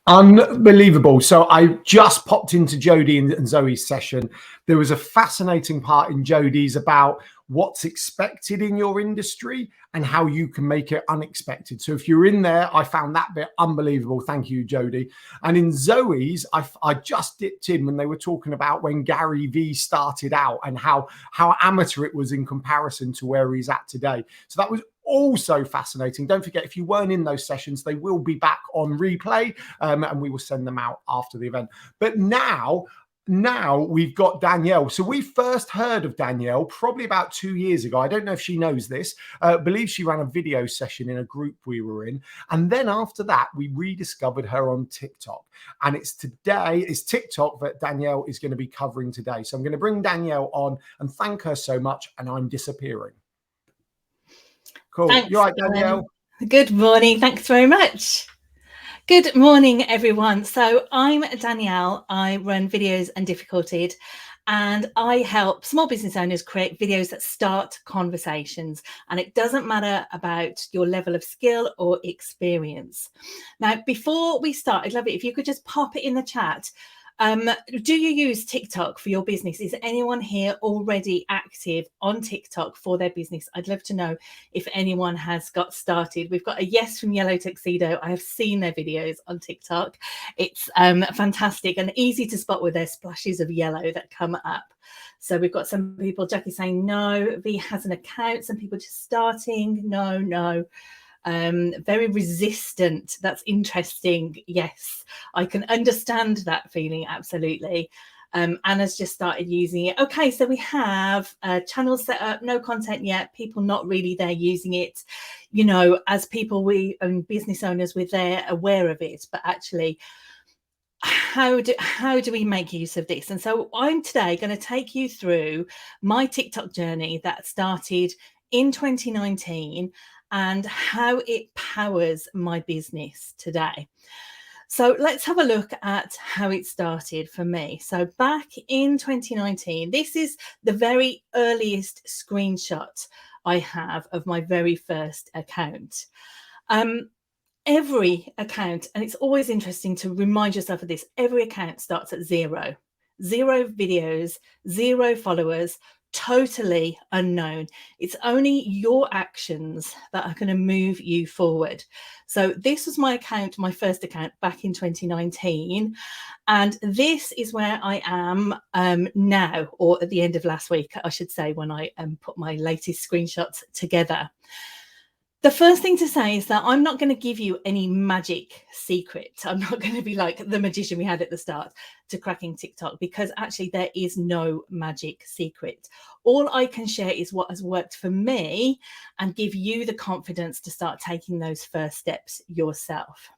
Unbelievable. So I just popped into Jodie and Zoe's session. There was a fascinating part in Jodie's about what's expected in your industry and how you can make it unexpected. So if you're in there, I found that bit unbelievable. Thank you, Jodie. And in Zoe's, I just dipped in when they were talking about when Gary Vee started out and how amateur it was in comparison to where he's at today. So that was also fascinating. Don't forget, if you weren't in those sessions, they will be back on replay, and we will send them out after the event. But now we've got Danielle. So we first heard of Danielle probably about 2 years ago. I don't know if she knows this. I believe she ran a video session in a group we were in. And then after that, we rediscovered her on TikTok. And it's TikTok that Danielle is going to be covering today. So I'm going to bring Danielle on and thank her so much. And I'm disappearing. Cool. Thanks, you all right, Danielle? Good morning. Thanks very much. Good morning, everyone. So I'm Danielle. I run Videos Undifficulted, and I help small business owners create videos that start conversations. And it doesn't matter about your level of skill or experience. Now, before we start, I'd love it if you could just pop it in the chat. Do you use TikTok for your business? Is anyone here already active on TikTok for their business? I'd love to know if anyone has got started. We've got a yes from Yellow Tuxedo. I have seen their videos on TikTok. It's fantastic and easy to spot with their splashes of yellow that come up. So we've got some people, Jackie saying no, V has an account, some people just starting, no. Very resistant. That's interesting. Yes, I can understand that feeling. Absolutely. Anna's just started using it. Okay, so we have channels set up, no content yet, people not really there using it. You know, as people, we own business owners, we're there aware of it, but actually, how do we make use of this? And so I'm today going to take you through my TikTok journey that started in 2019 and how it powers my business today. So let's have a look at how it started for me. So back in 2019, this is the very earliest screenshot I have of my very first account. Every account, and it's always interesting to remind yourself of this, every account starts at zero videos, 0 followers, totally unknown. It's only your actions that are going to move you forward. So this was my account, my first account back in 2019. And this is where I am now, or at the end of last week, I should say, when I put my latest screenshots together. The first thing to say is that I'm not going to give you any magic secret. I'm not going to be like the magician we had at the start to cracking TikTok, because actually there is no magic secret. All I can share is what has worked for me and give you the confidence to start taking those first steps yourself.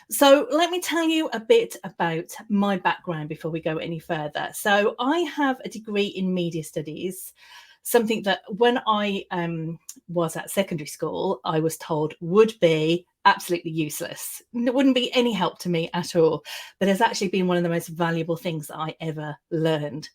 So let me tell you a bit about my background before we go any further. So I have a degree in media studies, something that when I was at secondary school, I was told would be absolutely useless. It wouldn't be any help to me at all, but has actually been one of the most valuable things that I ever learned.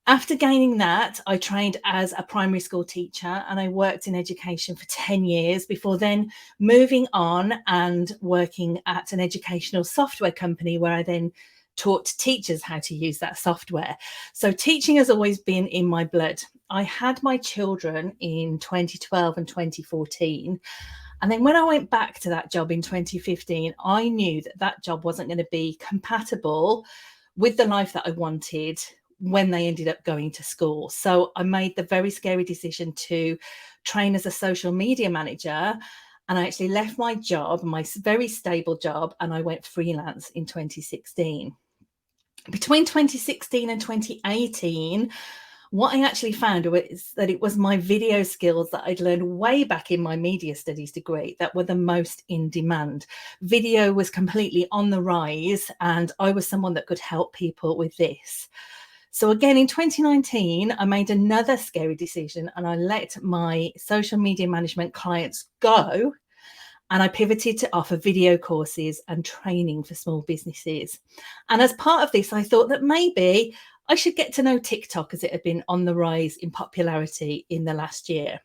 After gaining that, I trained as a primary school teacher and I worked in education for 10 years before then moving on and working at an educational software company where I then taught teachers how to use that software. So teaching has always been in my blood. I had my children in 2012 and 2014. And then when I went back to that job in 2015, I knew that that job wasn't going to be compatible with the life that I wanted when they ended up going to school. So I made the very scary decision to train as a social media manager. And I actually left my job, my very stable job, and I went freelance in 2016. Between 2016 and 2018, what I actually found was that it was my video skills that I'd learned way back in my media studies degree that were the most in demand. Video was completely on the rise, and I was someone that could help people with this. So again, in 2019, I made another scary decision and I let my social media management clients go. And I pivoted to offer video courses and training for small businesses. And as part of this, I thought that maybe I should get to know TikTok, as it had been on the rise in popularity in the last year.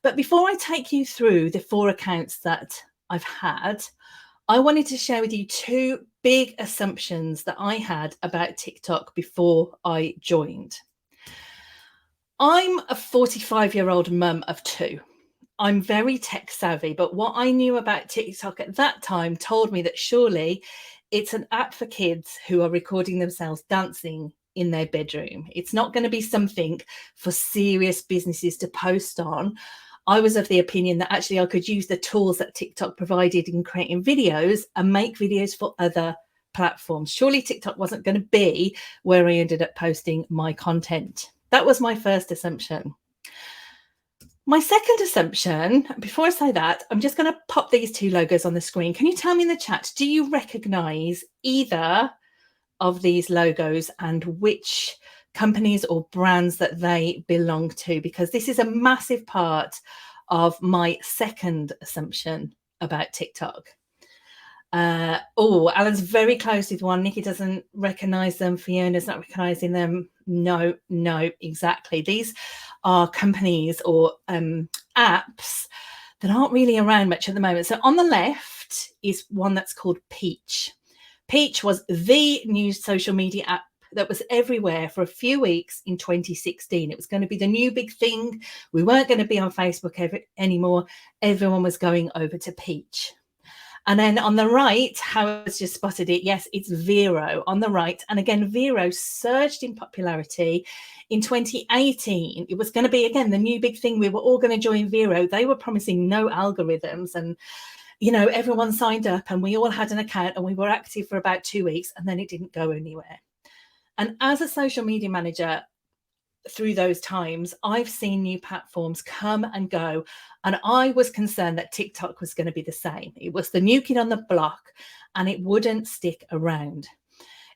But before I take you through the 4 accounts that I've had, I wanted to share with you two big assumptions that I had about TikTok before I joined. I'm a 45-year-old mum of two. I'm very tech savvy, but what I knew about TikTok at that time told me that surely it's an app for kids who are recording themselves dancing in their bedroom. It's not going to be something for serious businesses to post on. I was of the opinion that actually I could use the tools that TikTok provided in creating videos and make videos for other platforms. Surely TikTok wasn't going to be where I ended up posting my content. That was my first assumption. My second assumption, before I say that, I'm just going to pop these two logos on the screen. Can you tell me in the chat, do you recognize either of these logos and which companies or brands that they belong to? Because this is a massive part of my second assumption about TikTok. Alan's very close with one. Nikki doesn't recognize them. Fiona's not recognizing them. No, exactly. These are companies or apps that aren't really around much at the moment. So on the left is one that's called Peach. Peach was the new social media app that was everywhere for a few weeks in 2016. It was going to be the new big thing. We weren't going to be on Facebook anymore. Everyone was going over to Peach. And then on the right, Howard's just spotted it. Yes, it's Vero on the right. And again, Vero surged in popularity in 2018. It was going to be, again, the new big thing. We were all going to join Vero. They were promising no algorithms. And, you know, everyone signed up and we all had an account and we were active for about 2 weeks and then it didn't go anywhere. And as a social media manager, through those times, I've seen new platforms come and go. And I was concerned that TikTok was going to be the same. It was the new kid on the block and it wouldn't stick around.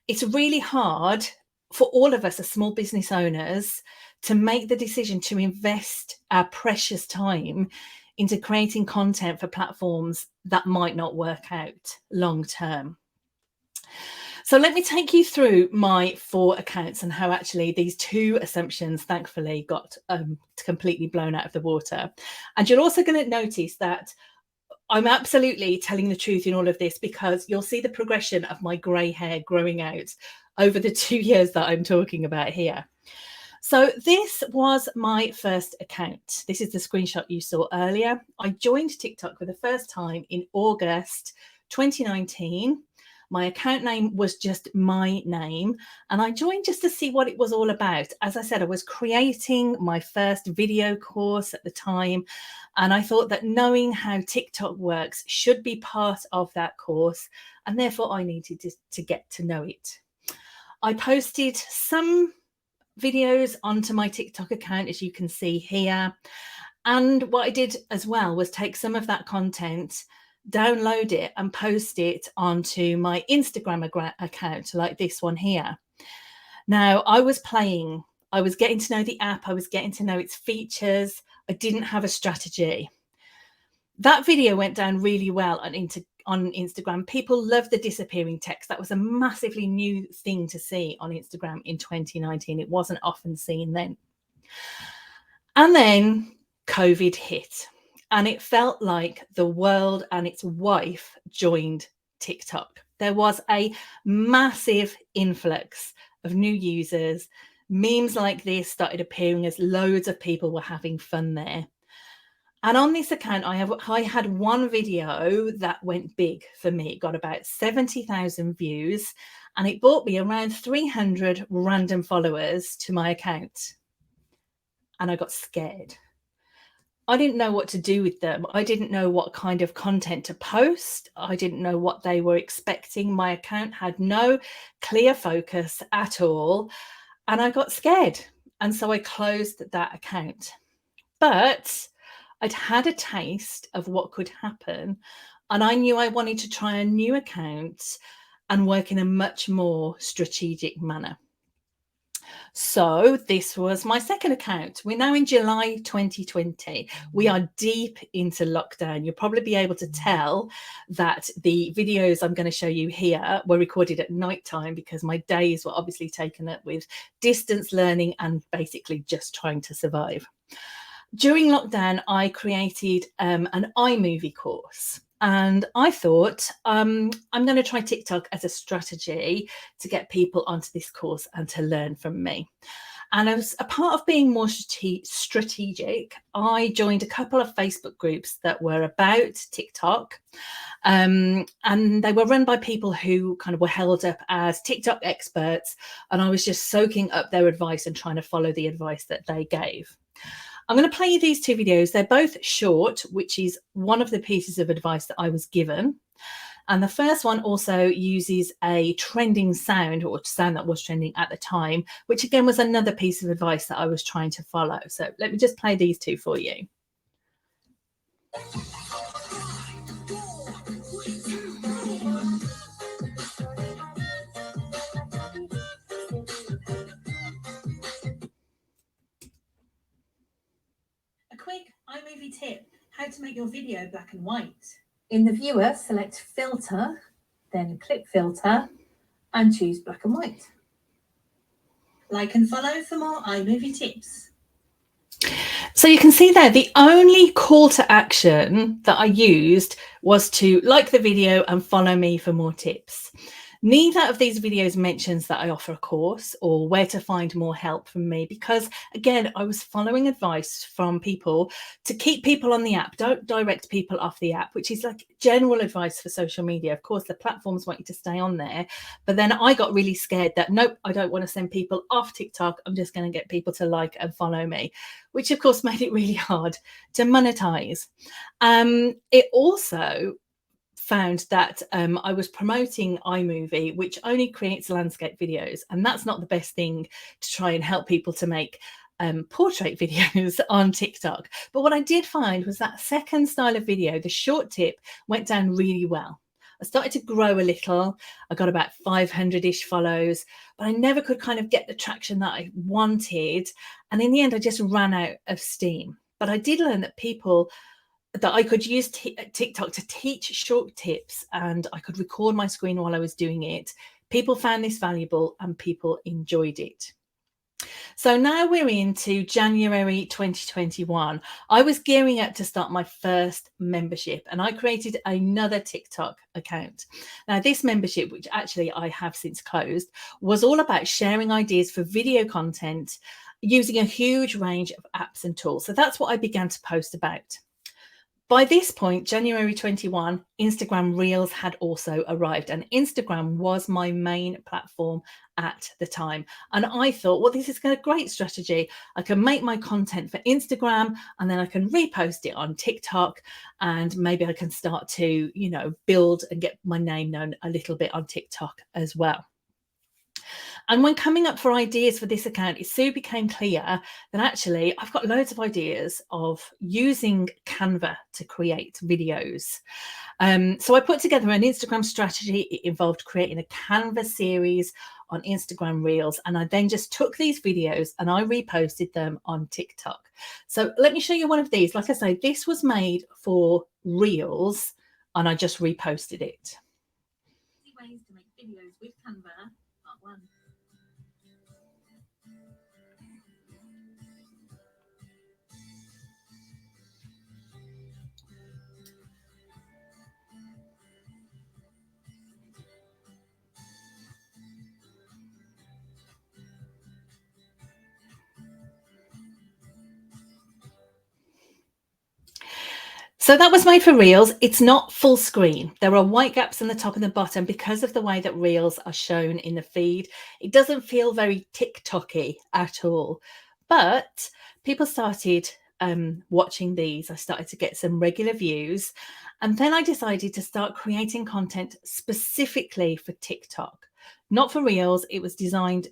It's really hard for all of us as small business owners to make the decision to invest our precious time into creating content for platforms that might not work out long term. So let me take you through my 4 accounts and how actually these 2 assumptions, thankfully, got completely blown out of the water. And you're also going to notice that I'm absolutely telling the truth in all of this because you'll see the progression of my grey hair growing out over the 2 years that I'm talking about here. So this was my first account. This is the screenshot you saw earlier. I joined TikTok for the first time in August 2019. My account name was just my name, and I joined just to see what it was all about. As I said, I was creating my first video course at the time, and I thought that knowing how TikTok works should be part of that course, and therefore I needed to get to know it. I posted some videos onto my TikTok account, as you can see here, and what I did as well was take some of that content, download it and post it onto my Instagram account like this one here. Now, I was getting to know the app. I was getting to know its features. I didn't have a strategy. That video went down really well on Instagram. People loved the disappearing text. That was a massively new thing to see on Instagram in 2019. It wasn't often seen then. And then COVID hit. And it felt like the world and its wife joined TikTok. There was a massive influx of new users. Memes like this started appearing as loads of people were having fun there. And on this account, I had one video that went big for me. It got about 70,000 views and it brought me around 300 random followers to my account. And I got scared. I didn't know what to do with them. I didn't know what kind of content to post. I didn't know what they were expecting. My account had no clear focus at all. And I got scared. And so I closed that account. But I'd had a taste of what could happen. And I knew I wanted to try a new account and work in a much more strategic manner. So this was my second account. We're now in July 2020. We are deep into lockdown. You'll probably be able to tell that the videos I'm going to show you here were recorded at night time because my days were obviously taken up with distance learning and basically just trying to survive. During lockdown, I created an iMovie course. And I thought, I'm going to try TikTok as a strategy to get people onto this course and to learn from me. And as a part of being more strategic, I joined a couple of Facebook groups that were about TikTok. And they were run by people who kind of were held up as TikTok experts. And I was just soaking up their advice and trying to follow the advice that they gave. I'm going to play you these two videos. They're both short, which is one of the pieces of advice that I was given. And the first one also uses a trending sound, or sound that was trending at the time, which again was another piece of advice that I was trying to follow. So let me just play these two for you. A quick iMovie tip, how to make your video black and white. In the viewer, select filter, then click filter and choose black and white. Like and follow for more iMovie tips. So you can see there, the only call to action that I used was to like the video and follow me for more tips. Neither of these videos mentions that I offer a course or where to find more help from me, because again, I was following advice from people to keep people on the app. Don't direct people off the app, which is like general advice for social media. Of course, the platforms want you to stay on there. But then I got really scared that, nope, I don't want to send people off TikTok. I'm just going to get people to like and follow me, which of course made it really hard to monetize. It also found that I was promoting iMovie, which only creates landscape videos, and that's not the best thing to try and help people to make portrait videos on TikTok. But what I did find was that second style of video, the short tip, went down really well. I started to grow a little. I got about 500-ish follows, but I never could kind of get the traction that I wanted. And in the end, I just ran out of steam. But I did learn that I could use TikTok to teach short tips, and I could record my screen while I was doing it. People found this valuable and people enjoyed it. So now we're into January 2021. I was gearing up to start my first membership, and I created another TikTok account. Now, this membership, which actually I have since closed, was all about sharing ideas for video content using a huge range of apps and tools. So that's what I began to post about. By this point, January 21, Instagram Reels had also arrived, and Instagram was my main platform at the time. And I thought, well, this is a great strategy. I can make my content for Instagram and then I can repost it on TikTok, and maybe I can start to, build and get my name known a little bit on TikTok as well. And when coming up for ideas for this account, it soon became clear that actually I've got loads of ideas of using Canva to create videos. So I put together an Instagram strategy. It involved creating a Canva series on Instagram Reels. And I then just took these videos and I reposted them on TikTok. So let me show you one of these. Like I say, this was made for Reels and I just reposted it. Ways to make videos with Canva, part 1. So that was made for Reels. It's not full screen. There are white gaps in the top and the bottom because of the way that Reels are shown in the feed. It doesn't feel very TikTok-y at all. But people started watching these. I started to get some regular views. And then I decided to start creating content specifically for TikTok. Not for Reels. It was designed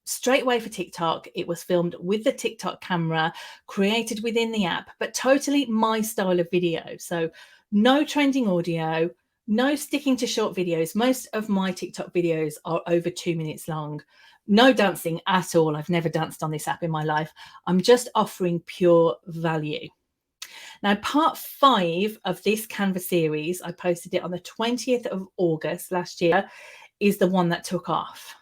straight away for TikTok. It was filmed with the TikTok camera, created within the app, but totally my style of video. So no trending audio, no sticking to short videos. Most of my TikTok videos are over 2 minutes long. No dancing at all. I've never danced on this app in my life. I'm just offering pure value. Now, part 5 of this Canva series, I posted it on the 20th of August last year, is the one that took off.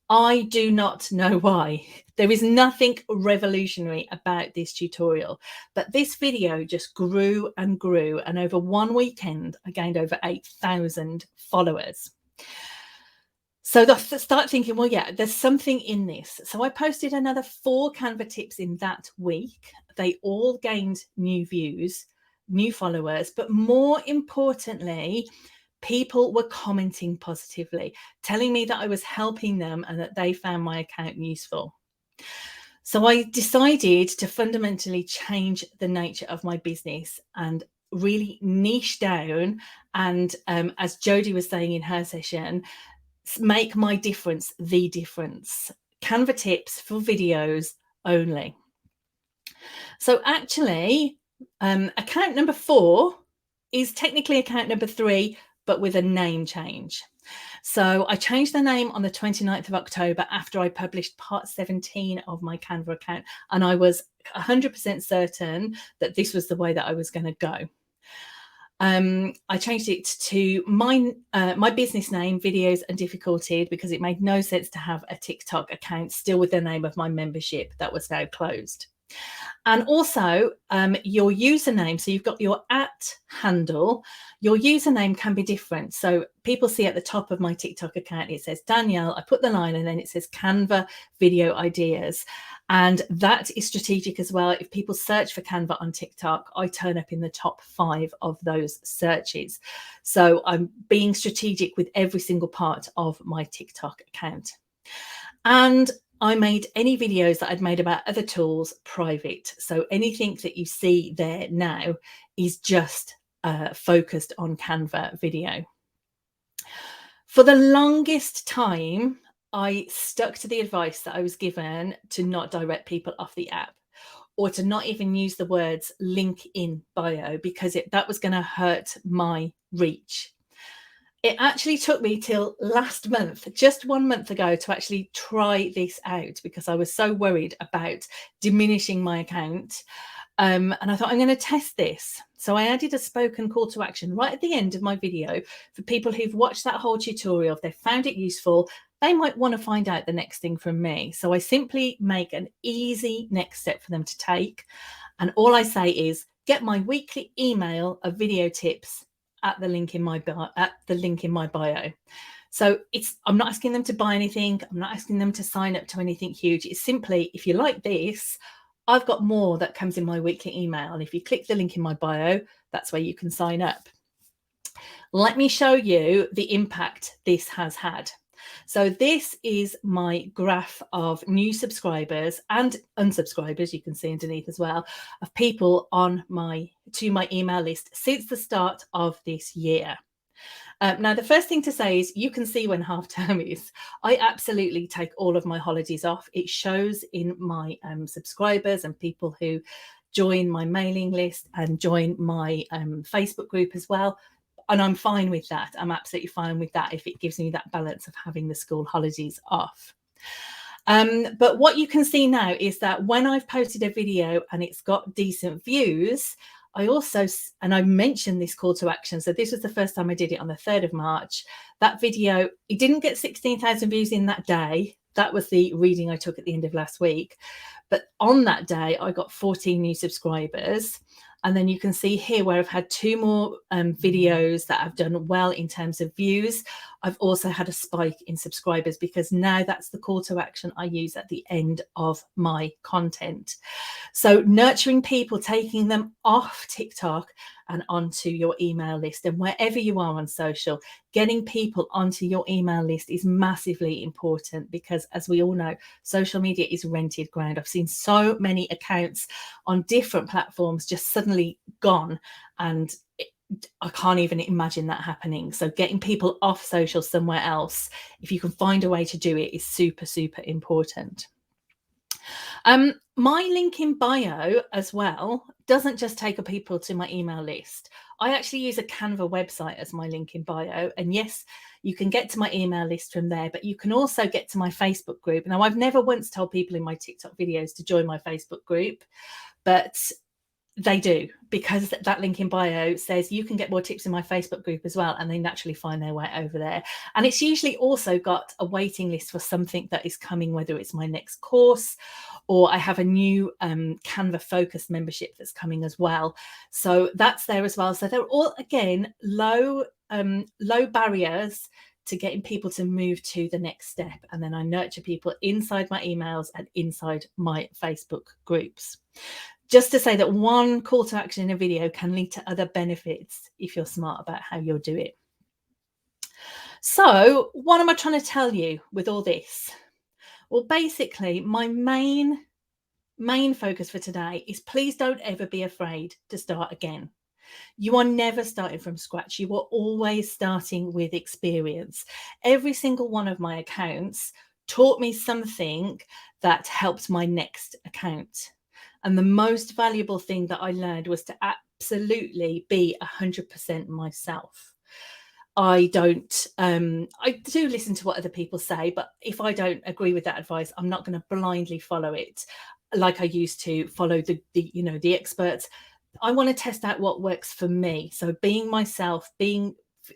I do not know why. There is nothing revolutionary about this tutorial, but this video just grew and grew, and over one weekend I gained over 8,000 followers. So I start thinking, well, yeah, there's something in this. So I posted another 4 Canva tips in that week. They all gained new views, new followers, but more importantly, people were commenting positively, telling me that I was helping them and that they found my account useful. So I decided to fundamentally change the nature of my business and really niche down. And as Jodie was saying in her session, make my difference the difference. Canva tips for videos only. So actually, account number 4 is technically account number 3, but with a name change. So I changed the name on the 29th of October after I published part 17 of my Canva account, and I was 100% certain that this was the way that I was going to go. I changed it to my business name, Videos Undifficulted, because it made no sense to have a TikTok account still with the name of my membership that was now closed. And also your username. So you've got your @ handle. Your username can be different. So people see at the top of my TikTok account, it says Danielle. I put the line and then it says Canva Video Ideas. And that is strategic as well. If people search for Canva on TikTok, I turn up in the top 5 of those searches. So I'm being strategic with every single part of my TikTok account. And I made any videos that I'd made about other tools private. So anything that you see there now is just focused on Canva video. For the longest time, I stuck to the advice that I was given to not direct people off the app, or to not even use the words link in bio, because that was going to hurt my reach. It actually took me till last month, just 1 month ago, to actually try this out, because I was so worried about diminishing my account. And I thought, I'm going to test this. So I added a spoken call to action right at the end of my video for people who've watched that whole tutorial. If they found it useful, they might want to find out the next thing from me. So I simply make an easy next step for them to take. And all I say is, get my weekly email of video tips at the link in my bio. So I'm not asking them to buy anything. I'm not asking them to sign up to anything huge. It's simply, if you like this, I've got more that comes in my weekly email. And if you click the link in my bio, that's where you can sign up. Let me show you the impact this has had. So this is my graph of new subscribers and unsubscribers, you can see underneath as well, of people on my email list since the start of this year. Now, the first thing to say is you can see when half term is. I absolutely take all of my holidays off. It shows in my subscribers and people who join my mailing list and join my Facebook group as well. And I'm fine with that. I'm absolutely fine with that if it gives me that balance of having the school holidays off. But what you can see now is that when I've posted a video and it's got decent views, I mentioned this call to action. So this was the first time I did it on the 3rd of March. That video, it didn't get 16,000 views in that day. That was the reading I took at the end of last week. But on that day, I got 14 new subscribers. And then you can see here where I've had 2 more videos that have done well in terms of views. I've also had a spike in subscribers, because now that's the call to action I use at the end of my content. So nurturing people, taking them off TikTok and onto your email list, and wherever you are on social, getting people onto your email list is massively important, because as we all know, social media is rented ground. I've seen so many accounts on different platforms just suddenly gone, and I can't even imagine that happening. So getting people off social somewhere else, if you can find a way to do it, is super, super important. My link in bio as well doesn't just take people to my email list. I actually use a Canva website as my link in bio. And yes, you can get to my email list from there, but you can also get to my Facebook group. Now, I've never once told people in my TikTok videos to join my Facebook group, but They do, because that link in bio says you can get more tips in my Facebook group as well, and they naturally find their way over there. And it's usually also got a waiting list for something that is coming, whether it's my next course or I have a new Canva Focus membership that's coming as well. So that's there as well. So they're all, again, low barriers to getting people to move to the next step. And then I nurture people inside my emails and inside my Facebook groups. Just to say that one call to action in a video can lead to other benefits if you're smart about how you'll do it. So what am I trying to tell you with all this? Well, basically, my main focus for today is please don't ever be afraid to start again. You are never starting from scratch. You are always starting with experience. Every single one of my accounts taught me something that helped my next account. And the most valuable thing that I learned was to absolutely be 100% myself. I do listen to what other people say, but if I don't agree with that advice, I'm not going to blindly follow it like I used to follow the experts. I want to test out what works for me. So being myself,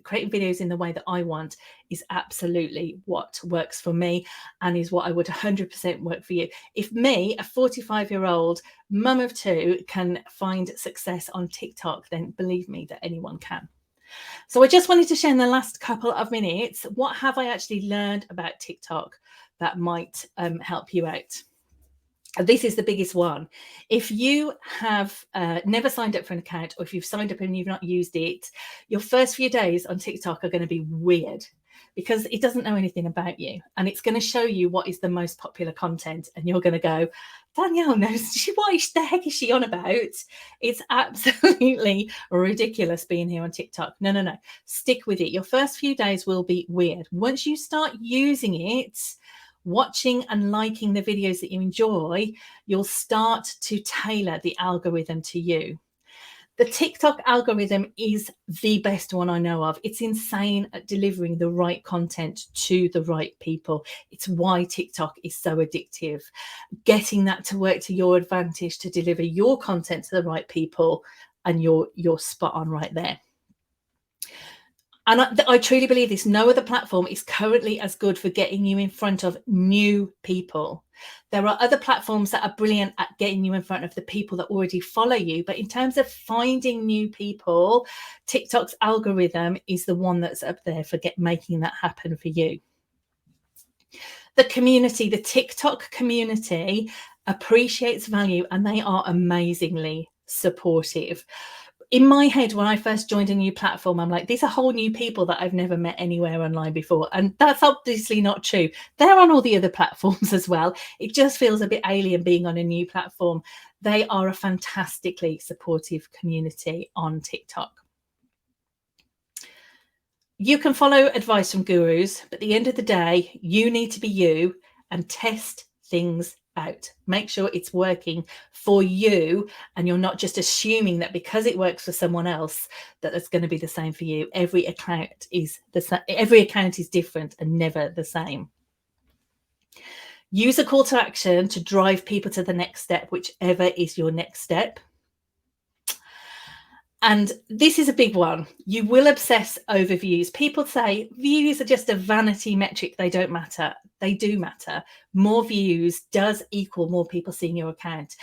creating videos in the way that I want is absolutely what works for me, and is what I would 100% work for you. If me, a 45-year-old mum of two, can find success on TikTok, then believe me that anyone can. So I just wanted to share in the last couple of minutes, what have I actually learned about TikTok that might help you out. This is the biggest one. If you have never signed up for an account, or if you've signed up and you've not used it, your first few days on TikTok are going to be weird, because it doesn't know anything about you, and it's going to show you what is the most popular content, and you're going to go, Danielle knows, what the heck is she on about? It's absolutely ridiculous being here on TikTok. No. Stick with it. Your first few days will be weird. Once you start using it, watching and liking the videos that you enjoy, you'll start to tailor the algorithm to you. The TikTok algorithm is the best one I know of. It's insane at delivering the right content to the right people. It's why TikTok is so addictive. Getting that to work to your advantage to deliver your content to the right people, and you're spot on right there. And I truly believe this. No other platform is currently as good for getting you in front of new people. There are other platforms that are brilliant at getting you in front of the people that already follow you. But in terms of finding new people, TikTok's algorithm is the one that's up there for making that happen for you. The community, the TikTok community, appreciates value, and they are amazingly supportive. In my head, when I first joined a new platform, I'm like, these are whole new people that I've never met anywhere online before. And that's obviously not true. They're on all the other platforms as well. It just feels a bit alien being on a new platform. They are a fantastically supportive community on TikTok. You can follow advice from gurus, but at the end of the day, you need to be you and test things out. Make sure it's working for you, and you're not just assuming that because it works for someone else that it's going to be the same for you. Every account is different and never the same. Use a call to action to drive people to the next step, whichever is your next step. And this is a big one. You will obsess over views. People say views are just a vanity metric. They don't matter. They do matter. More views does equal more people seeing your account.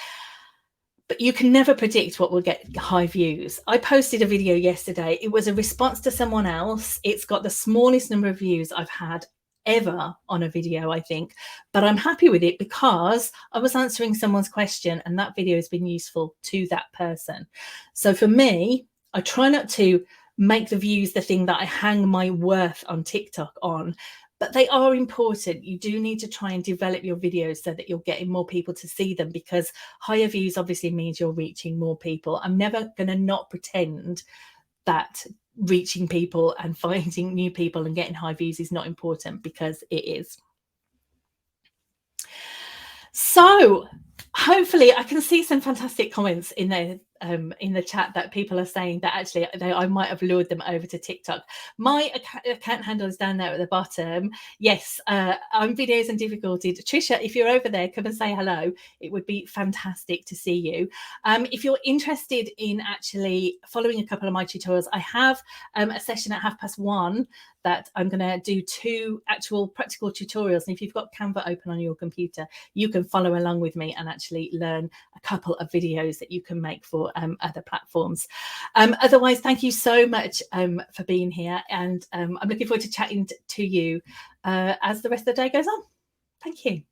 But you can never predict what will get high views. I posted a video yesterday. It was a response to someone else. It's got the smallest number of views I've had ever on a video, I think, but I'm happy with it because I was answering someone's question and that video has been useful to that person. So for me, I try not to make the views the thing that I hang my worth on TikTok on, but they are important. You do need to try and develop your videos so that you're getting more people to see them, because higher views obviously means you're reaching more people. I'm never going to not pretend that reaching people and finding new people and getting high views is not important, because it is. So hopefully I can see some fantastic comments in there in the chat that people are saying that actually I might have lured them over to TikTok. My account handle is down there at the bottom. Yes, I'm Videos and Difficulty. Trisha, if you're over there, come and say hello. It would be fantastic to see you. If you're interested in actually following a couple of my tutorials, I have a session at 1:30 that I'm going to do 2 actual practical tutorials. And if you've got Canva open on your computer, you can follow along with me and actually learn a couple of videos that you can make for other platforms. Otherwise, thank you so much for being here. And I'm looking forward to chatting to you as the rest of the day goes on. Thank you.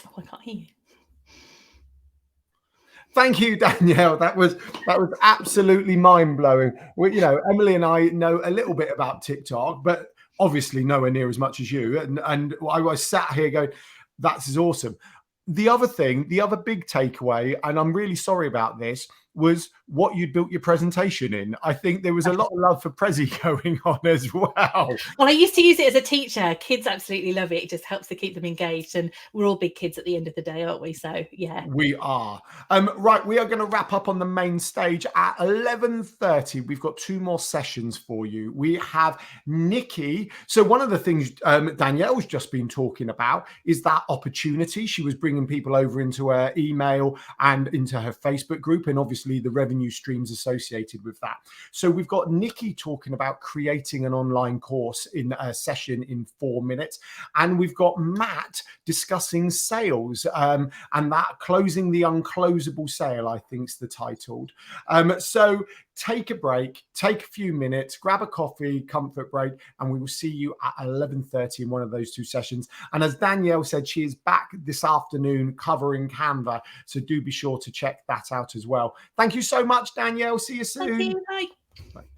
Oh, I can't hear you. Thank you, Danielle. That was absolutely mind-blowing. You know, Emily and I know a little bit about TikTok, but obviously nowhere near as much as you. And I was sat here going, that's awesome. The other thing, the other big takeaway, and I'm really sorry about this, was what you'd built your presentation in. I think there was a lot of love for Prezi going on as well. Well, I used to use it as a teacher. Kids absolutely love it. It just helps to keep them engaged. And we're all big kids at the end of the day, aren't we? So, yeah. We are. Right, we are going to wrap up on the main stage at 11:30. We've got 2 more sessions for you. We have Nikki. So one of the things Danielle's just been talking about is that opportunity. She was bringing people over into her email and into her Facebook group, and obviously the revenue streams associated with that. So we've got Nikki talking about creating an online course in a session in 4 minutes. And we've got Matt discussing sales and that closing the unclosable sale, I think is the title. So take a break, take a few minutes, grab a coffee, comfort break, and we will see you at 11:30 in one of those 2 sessions. And as Danielle said, she is back this afternoon covering Canva. So do be sure to check that out as well. Thank you so much, Danielle. See you soon. Thank you. Bye. Bye.